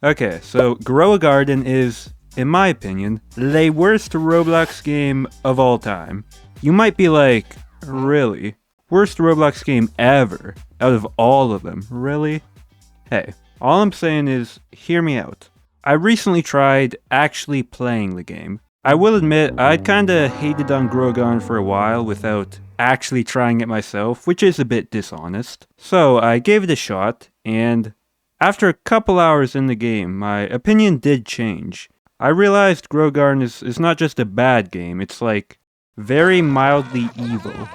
Okay, so Grow a Garden is, in my opinion, the worst Roblox game of all time. You might be like, really? Worst Roblox game ever, out of all of them, really? Hey, all I'm saying is, hear me out. I recently tried actually playing the game. I will admit, I'd kinda hated on Grow a Garden for a while without actually trying it myself, which is a bit dishonest. So I gave it a shot, and after a couple hours in the game, my opinion did change. I realized Grow a Garden is not just a bad game, it's like very mildly evil.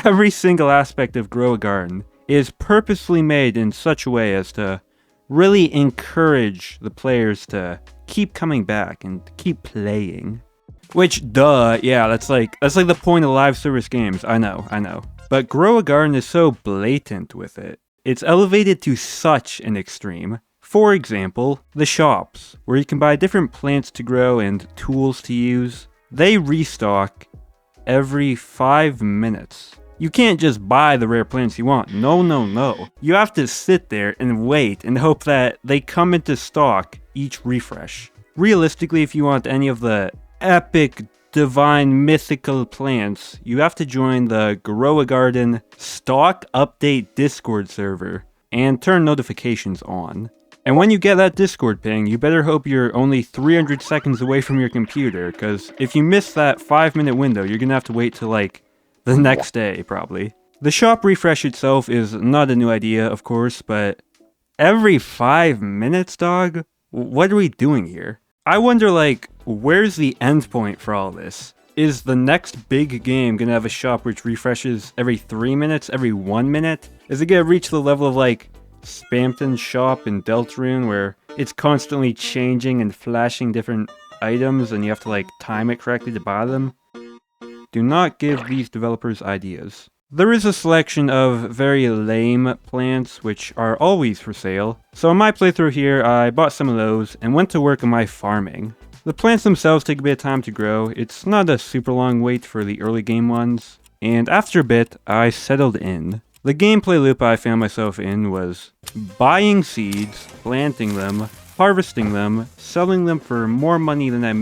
Every single aspect of Grow a Garden is purposely made in such a way as to really encourage the players to keep coming back and keep playing. Which, duh, yeah, that's like the point of live service games, I know. But Grow a Garden is so blatant with it. It's elevated to such an extreme. For example, the shops, where you can buy different plants to grow and tools to use. They restock every 5 minutes. You can't just buy the rare plants you want. No. You have to sit there and wait and hope that they come into stock each refresh. Realistically, if you want any of the epic, divine, mythical plants, you have to join the Grow a Garden Stock Update Discord server and turn notifications on. And when you get that Discord ping, you better hope you're only 300 seconds away from your computer, because if you miss that 5-minute window, you're gonna have to wait till like the next day, probably. The shop refresh itself is not a new idea, of course, but every 5 minutes, dog? What are we doing here? I wonder, like, where's the end point for all this? Is the next big game gonna have a shop which refreshes every 3 minutes, every 1 minute? Is it gonna reach the level of, like, Spamton's shop in Deltarune, where it's constantly changing and flashing different items and you have to, like, time it correctly to buy them? Do not give these developers ideas. There is a selection of very lame plants which are always for sale, so in my playthrough here I bought some of those and went to work on my farming. The plants themselves take a bit of time to grow, it's not a super long wait for the early game ones, and after a bit I settled in. The gameplay loop I found myself in was buying seeds, planting them, harvesting them, selling them for more money than I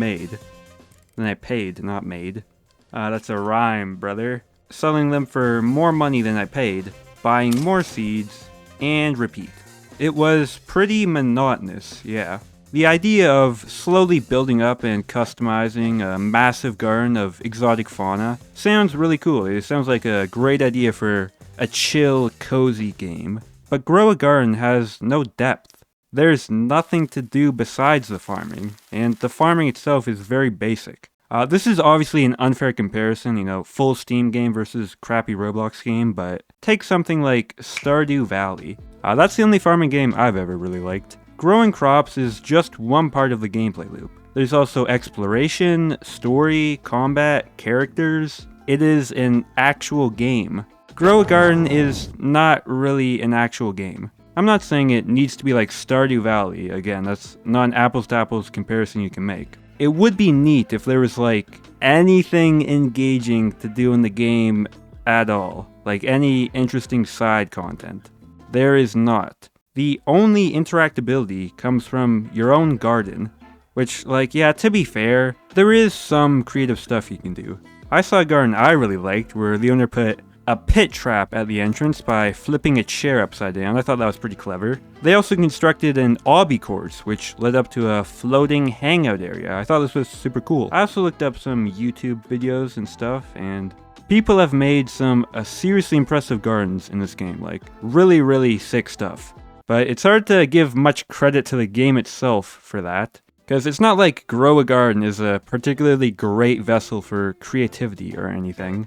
paid, not made. That's a rhyme, brother. Selling them for more money than I paid, buying more seeds, and repeat. It was pretty monotonous, yeah. The idea of slowly building up and customizing a massive garden of exotic fauna sounds really cool. It sounds like a great idea for a chill, cozy game. But Grow a Garden has no depth. There's nothing to do besides the farming, and the farming itself is very basic. This is obviously an unfair comparison, you know, full Steam game versus crappy Roblox game, but take something like Stardew Valley. That's the only farming game I've ever really liked. Growing crops is just one part of the gameplay loop. There's also exploration, story, combat, characters. It is an actual game. Grow a Garden is not really an actual game. I'm not saying it needs to be like Stardew Valley. Again, that's not an apples to apples comparison you can make. It would be neat if there was like anything engaging to do in the game at all. Like any interesting side content. There is not. The only interactability comes from your own garden. Which, like, yeah, to be fair, there is some creative stuff you can do. I saw a garden I really liked where the owner put a pit trap at the entrance by flipping a chair upside down. I thought that was pretty clever. They also constructed an obby course, which led up to a floating hangout area. I thought this was super cool. I also looked up some YouTube videos and stuff, and people have made some seriously impressive gardens in this game, like really sick stuff. But it's hard to give much credit to the game itself for that, because it's not like Grow a Garden is a particularly great vessel for creativity or anything.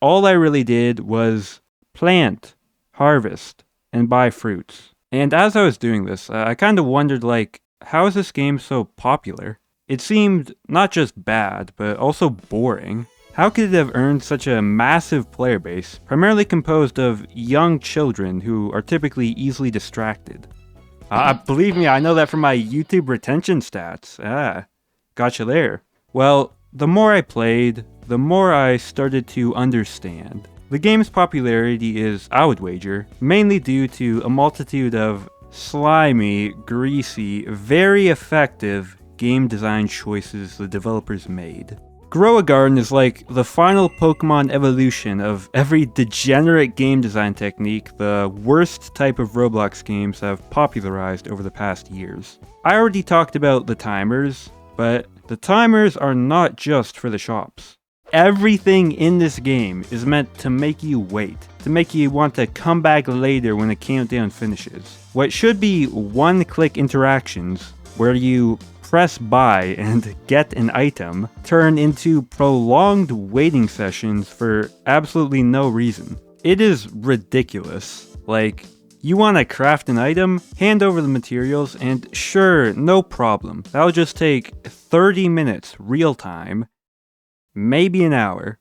All I really did was plant, harvest, and buy fruits. And as I was doing this, I kind of wondered, like, how is this game so popular? It seemed not just bad, but also boring. How could it have earned such a massive player base, primarily composed of young children who are typically easily distracted? Believe me, I know that from my YouTube retention stats. Gotcha there. Well, the more I played, the more I started to understand. The game's popularity is, I would wager, mainly due to a multitude of slimy, greasy, very effective game design choices the developers made. Grow a Garden is like the final Pokemon evolution of every degenerate game design technique the worst type of Roblox games have popularized over the past years. I already talked about the timers, but the timers are not just for the shops. Everything in this game is meant to make you wait, to make you want to come back later when the countdown finishes. What should be one-click interactions, where you press buy and get an item, turn into prolonged waiting sessions for absolutely no reason. It is ridiculous. Like, you want to craft an item, hand over the materials, and sure, no problem. That'll just take 30 minutes real time, maybe an hour,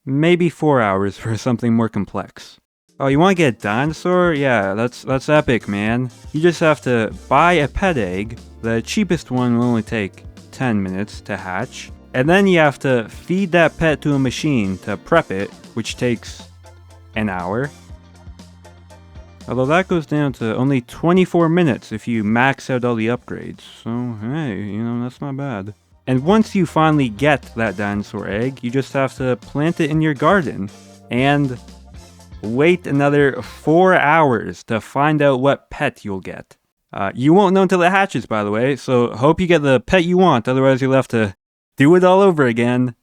maybe 4 hours for something more complex. Oh, you want to get a dinosaur? Yeah, that's epic, man. You just have to buy a pet egg. The cheapest one will only take 10 minutes to hatch. And then you have to feed that pet to a machine to prep it, which takes an hour. Although that goes down to only 24 minutes if you max out all the upgrades. So, hey, that's not bad. And once you finally get that dinosaur egg, you just have to plant it in your garden. And wait another 4 hours to find out what pet you'll get. You won't know until it hatches, by the way, so hope you get the pet you want, otherwise you'll have to do it all over again.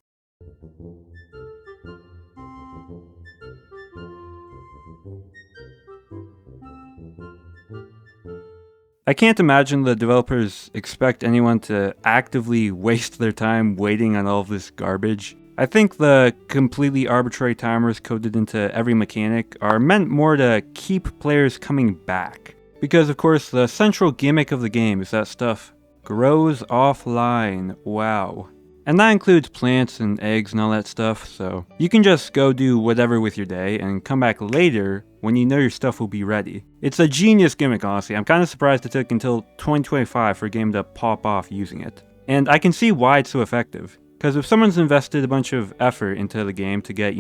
I can't imagine the developers expect anyone to actively waste their time waiting on all of this garbage. I think the completely arbitrary timers coded into every mechanic are meant more to keep players coming back. Because of course the central gimmick of the game is that stuff grows offline, wow. And that includes plants and eggs and all that stuff, so you can just go do whatever with your day and come back later when you know your stuff will be ready. It's a genius gimmick, honestly. I'm kind of surprised it took until 2025 for a game to pop off using it. And I can see why it's so effective. Because if someone's invested a bunch of effort into the game to get,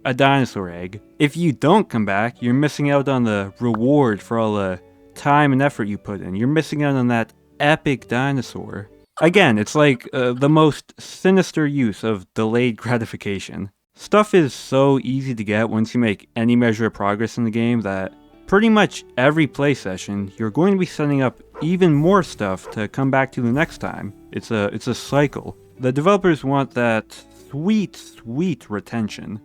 a dinosaur egg, if you don't come back, you're missing out on the reward for all the time and effort you put in. You're missing out on that epic dinosaur. Again, it's like the most sinister use of delayed gratification. Stuff is so easy to get once you make any measure of progress in the game that pretty much every play session, you're going to be setting up even more stuff to come back to the next time. It's a cycle. The developers want that sweet retention.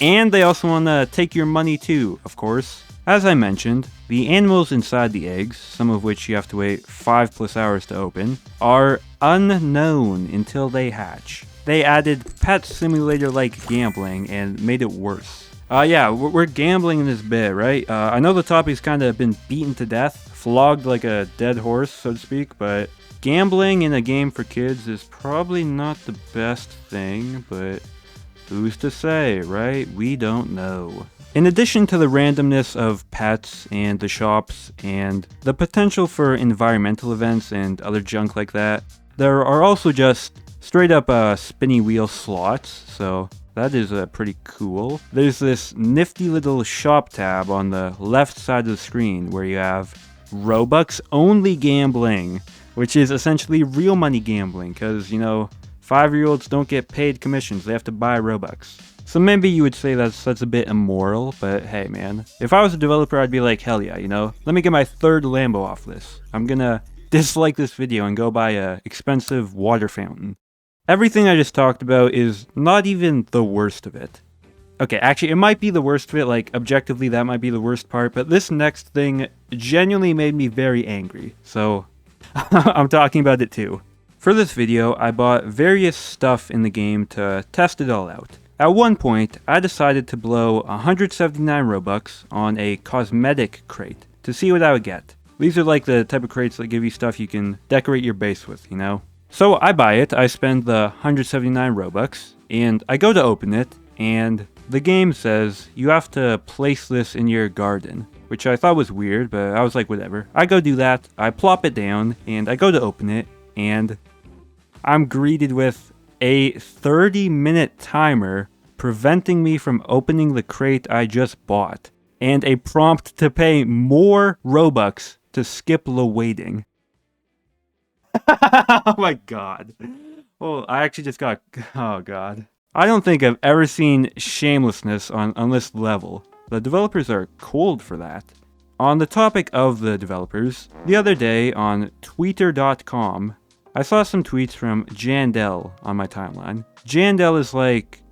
And they also want to take your money too, of course. As I mentioned, the animals inside the eggs, some of which you have to wait 5+ hours to open, are unknown until they hatch. They added pet simulator-like gambling and made it worse. Yeah, we're gambling in this bit, right? I know the topic's kind of been beaten to death, flogged like a dead horse, so to speak, but gambling in a game for kids is probably not the best thing, but who's to say, right? We don't know. In addition to the randomness of pets and the shops and the potential for environmental events and other junk like that, there are also just straight up spinny wheel slots, so that is pretty cool. There's this nifty little shop tab on the left side of the screen where you have Robux only gambling, which is essentially real money gambling because, 5-year-olds don't get paid commissions, they have to buy Robux. So maybe you would say that's a bit immoral, but hey man, if I was a developer I'd be like, hell yeah, let me get my third Lambo off this. I'm gonna dislike this video and go buy a expensive water fountain. Everything I just talked about is not even the worst of it. Okay, actually it might be the worst of it, like objectively that might be the worst part, but this next thing genuinely made me very angry, so I'm talking about it too. For this video, I bought various stuff in the game to test it all out. At one point, I decided to blow 179 Robux on a cosmetic crate to see what I would get. These are like the type of crates that give you stuff you can decorate your base with, So I buy it, I spend the 179 Robux, and I go to open it, and the game says you have to place this in your garden, which I thought was weird, but I was like, whatever. I go do that, I plop it down, and I go to open it, and I'm greeted with a 30-minute timer preventing me from opening the crate I just bought, and a prompt to pay more Robux to skip the waiting. Oh my god. Oh, I actually just got... Oh god. I don't think I've ever seen shamelessness on this level. The developers are cold for that. On the topic of the developers, the other day on Twitter.com, I saw some tweets from Jandel on my timeline. Jandel is like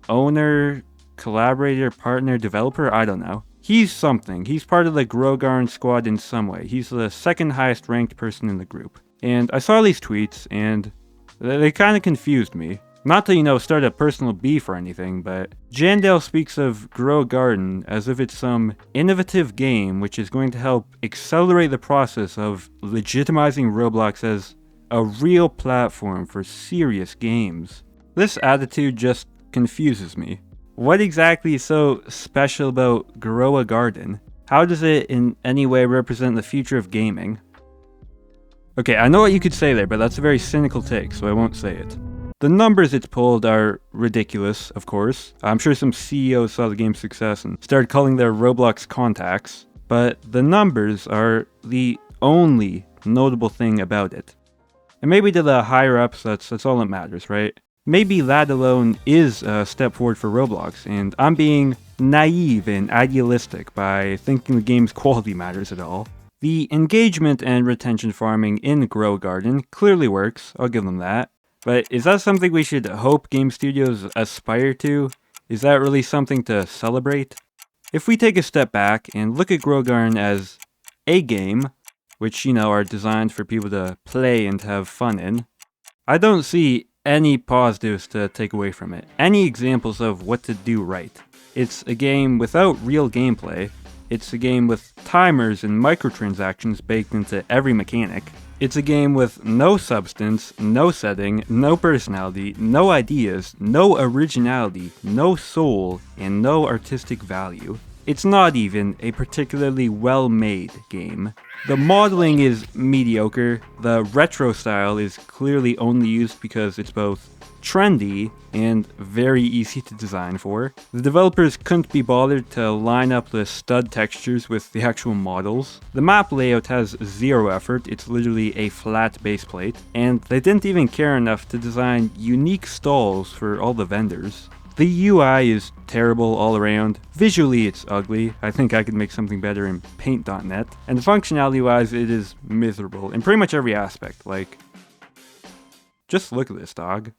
owner, collaborator, partner, developer, I don't know. He's something. He's part of the Grogarn squad in some way. He's the second highest ranked person in the group. And I saw these tweets and they kind of confused me. Not to, start a personal beef or anything, but Jandel speaks of Grow a Garden as if it's some innovative game which is going to help accelerate the process of legitimizing Roblox as a real platform for serious games. This attitude just confuses me. What exactly is so special about Grow a Garden? How does it in any way represent the future of gaming? Okay, I know what you could say there, but that's a very cynical take, so I won't say it. The numbers it's pulled are ridiculous, of course. I'm sure some CEOs saw the game's success and started calling their Roblox contacts, but the numbers are the only notable thing about it. And maybe to the higher-ups, that's all that matters, right? Maybe that alone is a step forward for Roblox, and I'm being naive and idealistic by thinking the game's quality matters at all. The engagement and retention farming in Grow a Garden clearly works, I'll give them that. But is that something we should hope game studios aspire to? Is that really something to celebrate? If we take a step back and look at Grow a Garden as a game, which, are designed for people to play and to have fun in, I don't see any positives to take away from it. Any examples of what to do right. It's a game without real gameplay. It's a game with timers and microtransactions baked into every mechanic. It's a game with no substance, no setting, no personality, no ideas, no originality, no soul, and no artistic value. It's not even a particularly well-made game. The modeling is mediocre, the retro style is clearly only used because it's both trendy and very easy to design for. The developers couldn't be bothered to line up the stud textures with the actual models. The map layout has zero effort, it's literally a flat base plate, and they didn't even care enough to design unique stalls for all the vendors. The UI is terrible all around. Visually it's ugly. I think I could make something better in paint.net. And functionality wise it is miserable in pretty much every aspect. Like, just look at this, dog.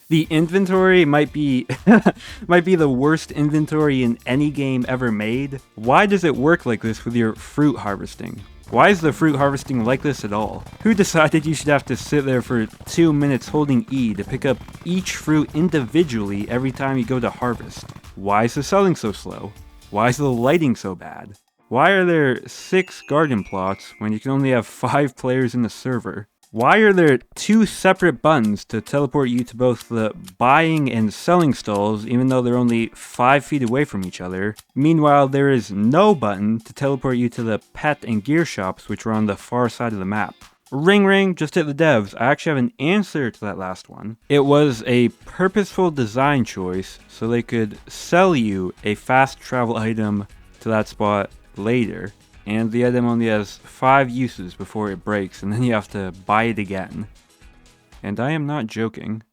The inventory might be the worst inventory in any game ever made. Why does it work like this with your fruit harvesting? Why is the fruit harvesting like this at all? Who decided you should have to sit there for 2 minutes holding E to pick up each fruit individually every time you go to harvest? Why is the selling so slow? Why is the lighting so bad? Why are there 6 garden plots when you can only have 5 players in the server? Why are there 2 separate buttons to teleport you to both the buying and selling stalls even though they're only 5 feet away from each other? Meanwhile, there is no button to teleport you to the pet and gear shops which are on the far side of the map. Ring ring, just hit the devs. I actually have an answer to that last one. It was a purposeful design choice so they could sell you a fast travel item to that spot later. And the item only has 5 uses before it breaks, and then you have to buy it again. And I am not joking.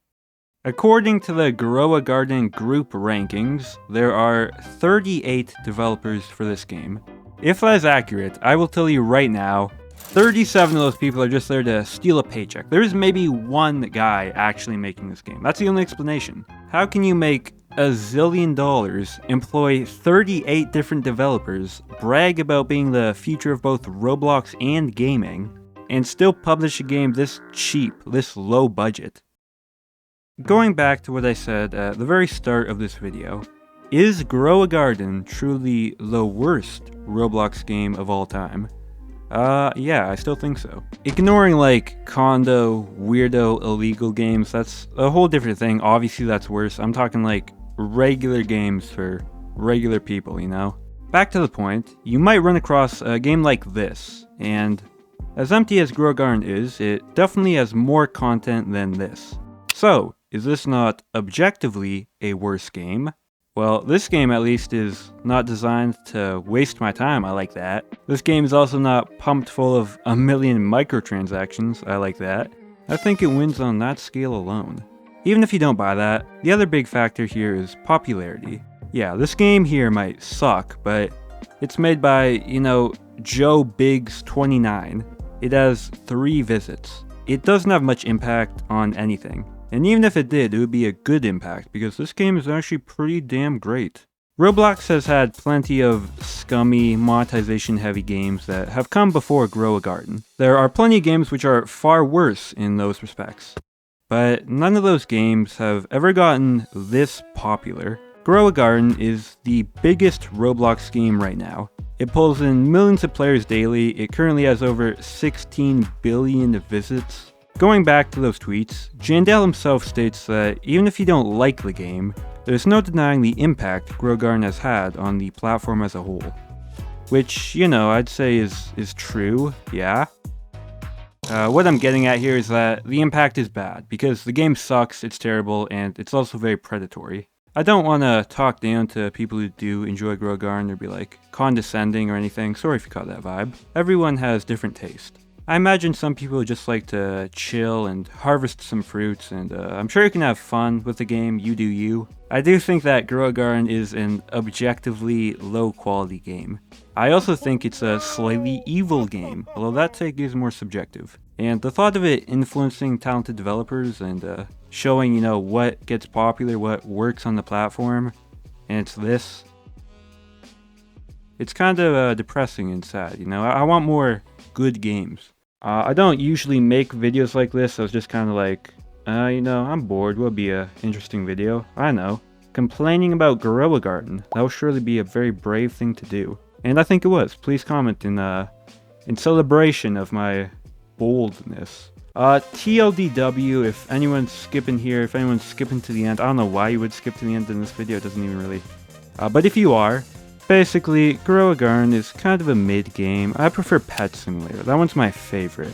According to the Grow a Garden group rankings, there are 38 developers for this game. If that is accurate, I will tell you right now, 37 of those people are just there to steal a paycheck. There is maybe one guy actually making this game. That's the only explanation. How can you make $1 zillion, employ 38 different developers, brag about being the future of both Roblox and gaming, and still publish a game this cheap, this low budget? Going back to what I said at the very start of this video, is Grow a Garden truly the worst Roblox game of all time? Yeah, I still think so. Ignoring like condo, weirdo, illegal games, that's a whole different thing. Obviously that's worse. I'm talking like regular games for regular people, Back to the point, you might run across a game like this, and as empty as Grow a Garden is, it definitely has more content than this. So, is this not objectively a worse game? Well, this game at least is not designed to waste my time, I like that. This game is also not pumped full of a million microtransactions, I like that. I think it wins on that scale alone. Even if you don't buy that, the other big factor here is popularity. Yeah, this game here might suck, but it's made by, Joe Biggs 29. It has 3 visits. It doesn't have much impact on anything. And even if it did, it would be a good impact, because this game is actually pretty damn great. Roblox has had plenty of scummy, monetization-heavy games that have come before Grow a Garden. There are plenty of games which are far worse in those respects. But none of those games have ever gotten this popular. Grow a Garden is the biggest Roblox game right now. It pulls in millions of players daily. It currently has over 16 billion visits. Going back to those tweets, Jandel himself states that even if you don't like the game, there's no denying the impact Grow a Garden has had on the platform as a whole. Which, I'd say is true, yeah. What I'm getting at here is that the impact is bad, because the game sucks, it's terrible, and it's also very predatory. I don't want to talk down to people who do enjoy Grow a Garden or be like condescending or anything, sorry if you caught that vibe. Everyone has different taste. I imagine some people just like to chill and harvest some fruits, and I'm sure you can have fun with the game, you do you. I do think that Grow a Garden is an objectively low quality game. I also think it's a slightly evil game, although that take is more subjective. And the thought of it influencing talented developers and showing, what gets popular, what works on the platform, and it's this. It's kind of depressing and sad, I want more good games. I don't usually make videos like this. I was just kind of like, I'm bored. What would be a interesting video? I know. Complaining about Grow a Garden. That will surely be a very brave thing to do. And I think it was. Please comment in celebration of my boldness. TLDW, if anyone's skipping here, if anyone's skipping to the end, I don't know why you would skip to the end in this video. It doesn't even really... but if you are... Basically, Grow a Garden is kind of a mid game. I prefer Pet Simulator. That one's my favorite.